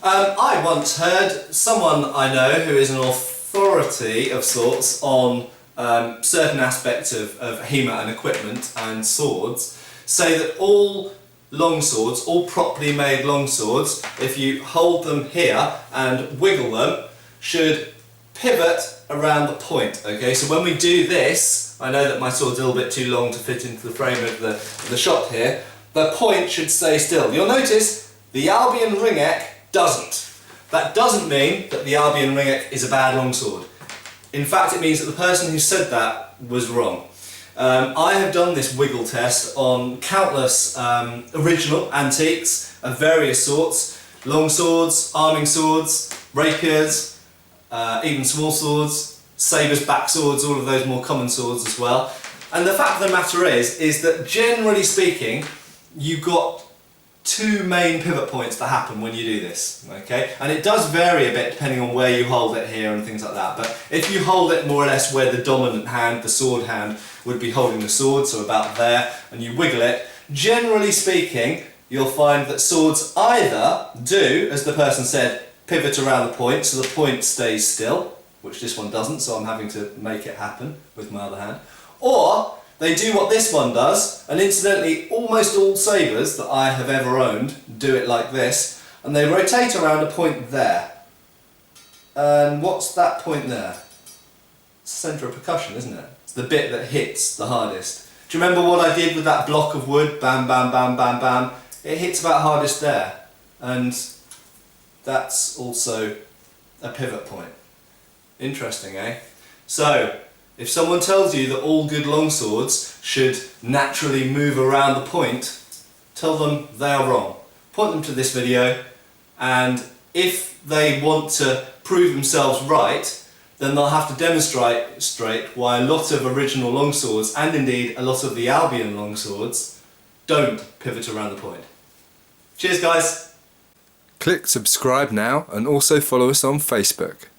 I once heard someone I know who is an authority of sorts on certain aspects of HEMA and equipment and swords say that all longswords, all properly made longswords, if you hold them here and wiggle them, should pivot around the point. Okay, so when we do this, I know that my sword's a little bit too long to fit into the frame of the shot here, the point should stay still. You'll notice the Albion ringneck doesn't. That doesn't mean that the Albion ringneck is a bad longsword. In fact, it means that the person who said that was wrong. I have done this wiggle test on countless original antiques of various sorts, long swords, arming swords, rapiers, even small swords, sabres, back swords, all of those more common swords as well. And the fact of the matter is that generally speaking, you've got two main pivot points that happen when you do this, okay? And it does vary a bit depending on where you hold it here and things like that, but if you hold it more or less where the dominant hand, the sword hand, would be holding the sword, so about there, and you wiggle it, generally speaking, you'll find that swords either do, as the person said, pivot around the point so the point stays still, which this one doesn't, so I'm having to make it happen with my other hand, or they do what this one does, and incidentally almost all sabres that I have ever owned do it like this, and they rotate around a point there. And what's that point there? It's the centre of percussion, isn't it? It's the bit that hits the hardest. Do you remember what I did with that block of wood? Bam, bam, bam, bam, bam. It hits about hardest there, and that's also a pivot point. Interesting, eh? So, if someone tells you that all good longswords should naturally move around the point, tell them they are wrong. Point them to this video, and if they want to prove themselves right, then they'll have to demonstrate why a lot of original longswords, and indeed a lot of the Albion longswords, don't pivot around the point. Cheers guys! Click subscribe now and also follow us on Facebook.